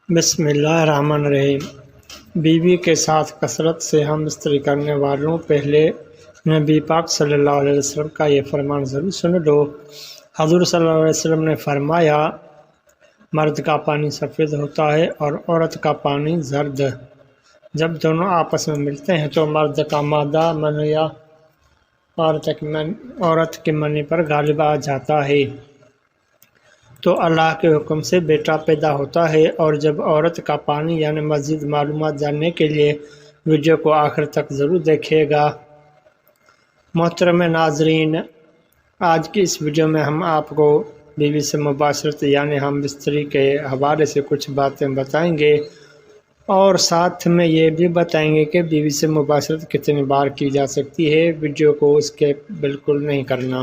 بسم اللہ الرحمن الرحیم۔ بیوی کے ساتھ کثرت سے ہم بستری کرنے والوں پہلے نبی پاک صلی اللہ علیہ وسلم کا یہ فرمان ضرور سن لو۔ حضور صلی اللہ علیہ وسلم نے فرمایا، مرد کا پانی سفید ہوتا ہے اور عورت کا پانی زرد۔ جب دونوں آپس میں ملتے ہیں تو مرد کا مادہ منی یا عورت کے منی پر غالب آ جاتا ہے تو اللہ کے حکم سے بیٹا پیدا ہوتا ہے۔ اور جب عورت کا پانی یعنی مزید معلومات جاننے کے لیے ویڈیو کو آخر تک ضرور دیکھیے گا۔ محترم ناظرین، آج کی اس ویڈیو میں ہم آپ کو بیوی سے مباشرت یعنی ہم بستری کے حوالے سے کچھ باتیں بتائیں گے اور ساتھ میں یہ بھی بتائیں گے کہ بیوی سے مباشرت کتنی بار کی جا سکتی ہے۔ ویڈیو کو اسکپ بالکل نہیں کرنا۔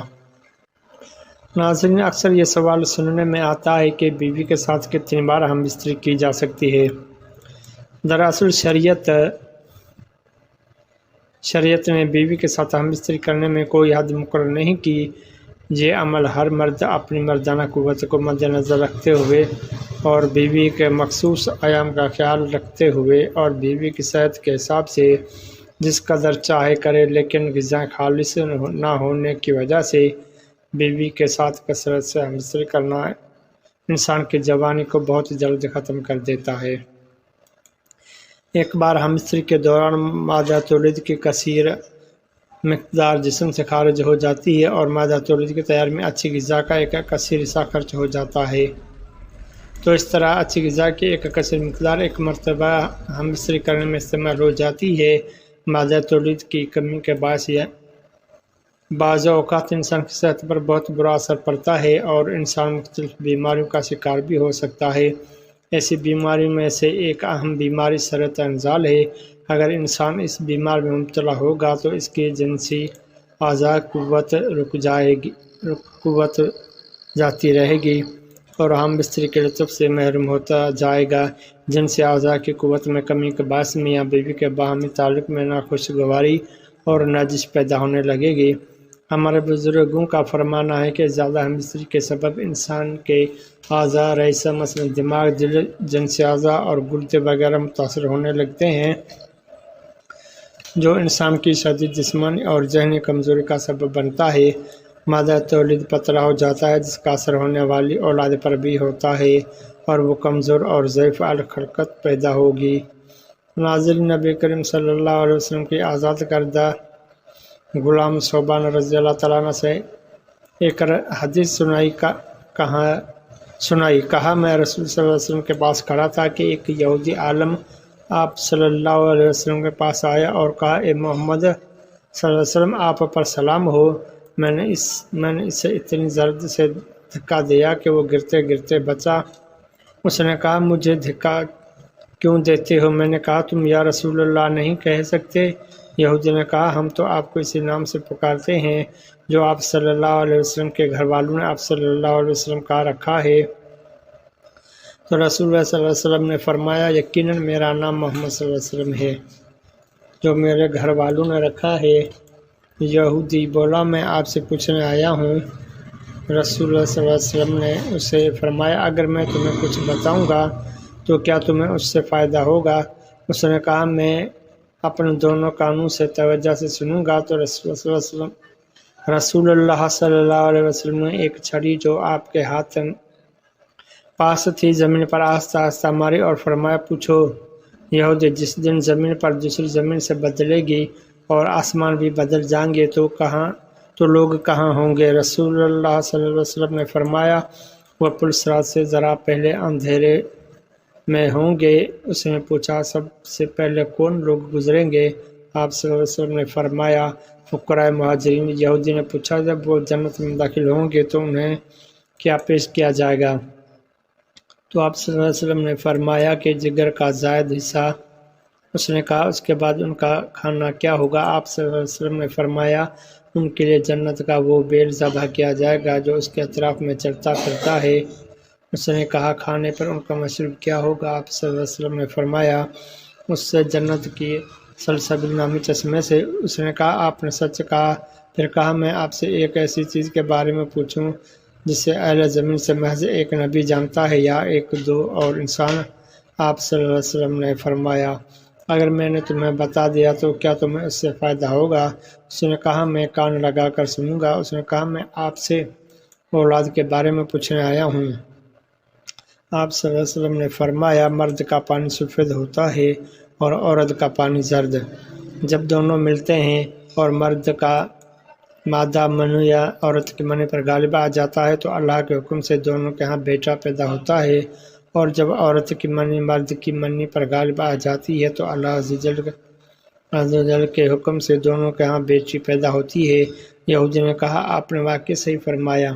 ناظرین، اکثر یہ سوال سننے میں آتا ہے کہ بیوی کے ساتھ کتنی بار ہم بستری کی جا سکتی ہے۔ دراصل شریعت نے بیوی کے ساتھ ہم بستری کرنے میں کوئی حد مقرر نہیں کی۔ یہ عمل ہر مرد اپنی مردانہ قوت کو مد نظر رکھتے ہوئے اور بیوی کے مخصوص ایام کا خیال رکھتے ہوئے اور بیوی کی صحت کے حساب سے جس قدر چاہے کرے، لیکن غذائیں خالص نہ ہونے کی وجہ سے بیوی کے ساتھ کثرت سے ہم بستری کرنا انسان کی جوانی کو بہت جلد ختم کر دیتا ہے۔ ایک بار ہم بستری کے دوران مادہ تولید کی کثیر مقدار جسم سے خارج ہو جاتی ہے اور مادہ تولید کی تیاری میں اچھی غذا کا ایک کثیر حصہ خرچ ہو جاتا ہے۔ تو اس طرح اچھی غذا کی ایک کثیر مقدار ایک مرتبہ ہم بستری کرنے میں استعمال ہو جاتی ہے۔ مادہ تولید کی کمی کے باعث بعض اوقات انسان کی صحت پر بہت برا اثر پڑتا ہے اور انسان مختلف بیماریوں کا شکار بھی ہو سکتا ہے۔ ایسی بیماریوں میں سے ایک اہم بیماری سرطان انزال ہے۔ اگر انسان اس بیماری میں مبتلا ہوگا تو اس کی جنسی اعضاء قوت جاتی رہے گی اور ہم بستری کے لطف سے محروم ہوتا جائے گا۔ جنسی اعضاء کی قوت میں کمی کے باعث میاں بیوی کے باہمی تعلق میں ناخوشگواری اور نجش پیدا ہونے لگے گی۔ ہمارے بزرگوں کا فرمانا ہے کہ زیادہ ہم بستری کے سبب انسان کے اعضاء رئیسہ مثلا دماغ، دل، جنسی اعضاء اور گردے وغیرہ متاثر ہونے لگتے ہیں، جو انسان کی شدید جسمانی اور ذہنی کمزوری کا سبب بنتا ہے۔ مادہ تولید پتلا ہو جاتا ہے جس کا اثر ہونے والی اولاد پر بھی ہوتا ہے اور وہ کمزور اور ضعیف الخلقت پیدا ہوگی۔ ناظرین، نبی کریم صلی اللہ علیہ وسلم کی آزاد کردہ غلام صوبان رضی اللہ تعالیٰ عنہ سے ایک حدیث کہا میں رسول صلی اللہ علیہ وسلم کے پاس کھڑا تھا کہ ایک یہودی عالم آپ صلی اللہ علیہ وسلم کے پاس آیا اور کہا، اے محمد صلی اللہ علیہ وسلم، آپ پر سلام ہو۔ میں نے اسے اتنی زرد سے دھکا دیا کہ وہ گرتے گرتے بچا۔ اس نے کہا، مجھے دھکا کیوں دیتے ہو؟ میں نے کہا، تم یا رسول اللہ نہیں کہہ سکتے؟ یہودی نے کہا، ہم تو آپ کو اسی نام سے پکارتے ہیں جو آپ صلی اللہ علیہ وسلم کے گھر والوں نے آپ صلی اللہ علیہ وسلم کا رکھا ہے۔ تو رسول اللہ صلی اللہ علیہ وسلم نے فرمایا، یقیناً میرا نام محمد صلی اللہ علیہ وسلم ہے جو میرے گھر والوں نے رکھا ہے۔ یہودی بولا، میں آپ سے پوچھنے آیا ہوں۔ رسول اللہ صلی اللہ علیہ وسلم نے اسے فرمایا، اگر میں تمہیں کچھ بتاؤں گا تو کیا تمہیں اس سے فائدہ ہوگا؟ اس نے کہا، میں اپنے دونوں کانوں سے توجہ سے سنوں گا۔ تو رسول اللہ صلی اللہ علیہ وسلم نے ایک چھڑی جو آپ کے ہاتھ پاس تھی زمین پر آہستہ آہستہ ماری اور فرمایا، پوچھو یہودی، جس دن زمین پر دوسری زمین سے بدلے گی اور آسمان بھی بدل جائیں گے تو لوگ کہاں ہوں گے؟ رسول اللہ صلی اللہ علیہ وسلم نے فرمایا، وہ پل صراط سے ذرا پہلے اندھیرے میں ہوں گے۔ اس نے پوچھا، سب سے پہلے کون لوگ گزریں گے؟ آپ صلی اللہ علیہ وسلم نے فرمایا، فقراء مہاجرین۔ یہودی نے پوچھا، جب وہ جنت میں داخل ہوں گے تو انہیں کیا پیش کیا جائے گا؟ تو آپ صلی اللہ علیہ وسلم نے فرمایا کہ جگر کا زائد حصہ۔ اس نے کہا، اس کے بعد ان کا کھانا کیا ہوگا؟ آپ صلی اللہ علیہ وسلم نے فرمایا، ان کے لیے جنت کا وہ بیل ذبح کیا جائے گا جو اس کے اطراف میں چلتا پھرتا ہے۔ اس نے کہا، کھانے پر ان کا مشروب کیا ہوگا؟ آپ صلی اللہ علیہ وسلم نے فرمایا، اس سے جنت کی سلسبیل نامی چشمے سے۔ اس نے کہا، آپ نے سچ کہا۔ پھر کہا، میں آپ سے ایک ایسی چیز کے بارے میں پوچھوں جسے اہل زمین سے محض ایک نبی جانتا ہے یا ایک دو اور انسان؟ آپ صلی اللہ علیہ وسلم نے فرمایا اگر میں نے تمہیں بتا دیا تو کیا تمہیں اس سے فائدہ ہوگا؟ اس نے کہا میں کان لگا کر سنوں گا۔ اس نے کہا میں آپ سے اولاد کے بارے میں پوچھنے آیا ہوں۔ آپ صلی اللہ علیہ وسلم نے فرمایا مرد کا پانی سفید ہوتا ہے اور عورت کا پانی زرد۔ جب دونوں ملتے ہیں اور مرد کا مادہ منی یا عورت کے منی پر غالب آ جاتا ہے تو اللہ کے حکم سے دونوں کے ہاں بیٹا پیدا ہوتا ہے، اور جب عورت کی منی مرد کی منی پر غالب آ جاتی ہے تو اللہ عز و جل کے حکم سے دونوں کے ہاں بیٹی پیدا ہوتی ہے۔ یہودی نے کہا آپ نے واقعی صحیح فرمایا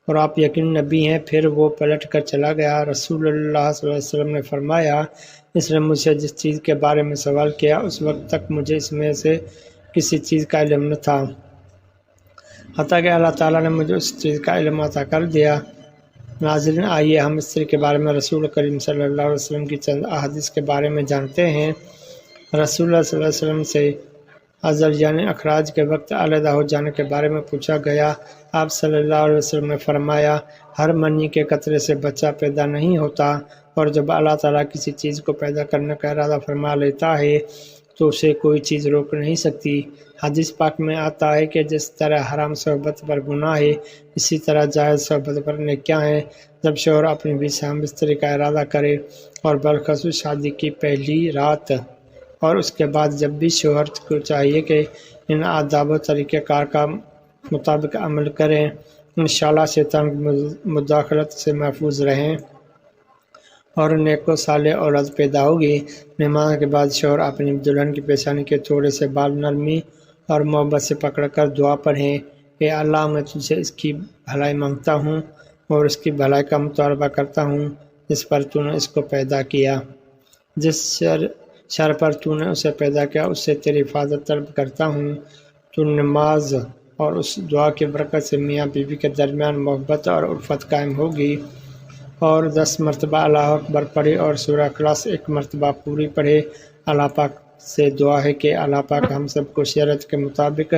اور آپ یقین نبی ہیں۔ پھر وہ پلٹ کر چلا گیا۔ رسول اللہ صلی اللہ علیہ وسلم نے فرمایا اس نے مجھ سے جس چیز کے بارے میں سوال کیا اس وقت تک مجھے اس میں سے کسی چیز کا علم نہ تھا، حتیٰ کہ اللہ تعالیٰ نے مجھے اس چیز کا علم عطا کر دیا۔ ناظرین آئیے ہم استری کے بارے میں رسول کریم صلی اللہ علیہ وسلم کی چند احادیث کے بارے میں جانتے ہیں۔ رسول اللہ صلی اللہ علیہ وسلم سے عزل یعنی اخراج کے وقت علیحدہ ہو جانے کے بارے میں پوچھا گیا۔ آپ صلی اللہ علیہ وسلم نے فرمایا ہر منی کے قطرے سے بچہ پیدا نہیں ہوتا، اور جب اللہ تعالیٰ کسی چیز کو پیدا کرنے کا ارادہ فرما لیتا ہے تو اسے کوئی چیز روک نہیں سکتی۔ حدیث پاک میں آتا ہے کہ جس طرح حرام صحبت پر گناہ ہے اسی طرح جائز صحبت پر نیکیاں ہیں۔ جب شوہر اپنی بیوی سے ہم بستری کا ارادہ کرے اور بالخصوص شادی کی پہلی رات اور اس کے بعد جب بھی شوہر کو چاہیے کہ ان آداب و طریقہ کار کا مطابق عمل کریں، انشاءاللہ شیطان کی مداخلت سے محفوظ رہیں اور نیک و صالح اولاد پیدا ہوگی۔ نماز کے بعد شوہر اپنی دلہن کی پیشانی کے تھوڑے سے بال نرمی اور محبت سے پکڑ کر دعا پڑھیں، اے اللہ میں تجھ سے اس کی بھلائی مانگتا ہوں اور اس کی بھلائی کا مطالبہ کرتا ہوں جس پر تو نے اس کو پیدا کیا، جس شر پر تو نے اسے پیدا کیا اس سے تیری حفاظت طلب کرتا ہوں۔ تو نماز اور اس دعا کی برکت سے میاں بیوی کے درمیان محبت اور الفت قائم ہوگی۔ اور 10 مرتبہ اللہ اکبر پڑھے اور سورہ اخلاص 1 مرتبہ پوری پڑھے۔ اللہ پاک سے دعا ہے کہ اللہ پاک ہم سب کو شریعت کے مطابق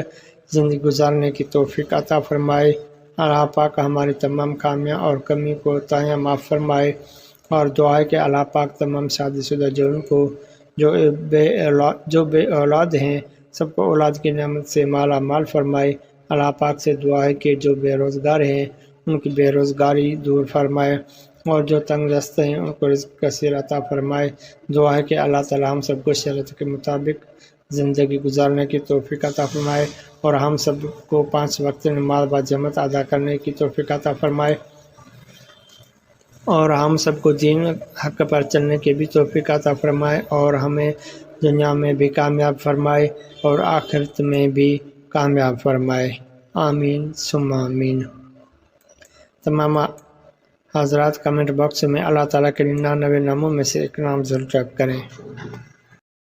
زندگی گزارنے کی توفیق عطا فرمائے۔ اللہ پاک ہماری تمام خامیاں اور کمی کوتاہیاں معاف فرمائے، اور دعا ہے کہ اللہ پاک تمام شادی شدہ جوڑوں کو جو بے اولاد ہیں سب کو اولاد کی نعمت سے مالا مال فرمائے۔ اللہ پاک سے دعا ہے کہ جو بے روزگار ہیں ان کی بے روزگاری دور فرمائے، اور جو تنگ دست ہیں ان کو رزق کثیر عطا فرمائے۔ دعا ہے کہ اللہ تعالی ہم سب کو شریعت کے مطابق زندگی گزارنے کی توفیق عطا فرمائے، اور ہم سب کو 5 وقت نماز باجماعت ادا کرنے کی توفیق عطا فرمائے، اور ہم سب کو دین حق پر چلنے کی بھی توفیق عطا فرمائے، اور ہمیں دنیا میں بھی کامیاب فرمائے اور آخرت میں بھی کامیاب فرمائے۔ آمین ثم آمین۔ تمام حضرات کمنٹ باکس میں اللہ تعالیٰ کے 99 ناموں میں سے ایک نام ضرور ٹائپ کریں۔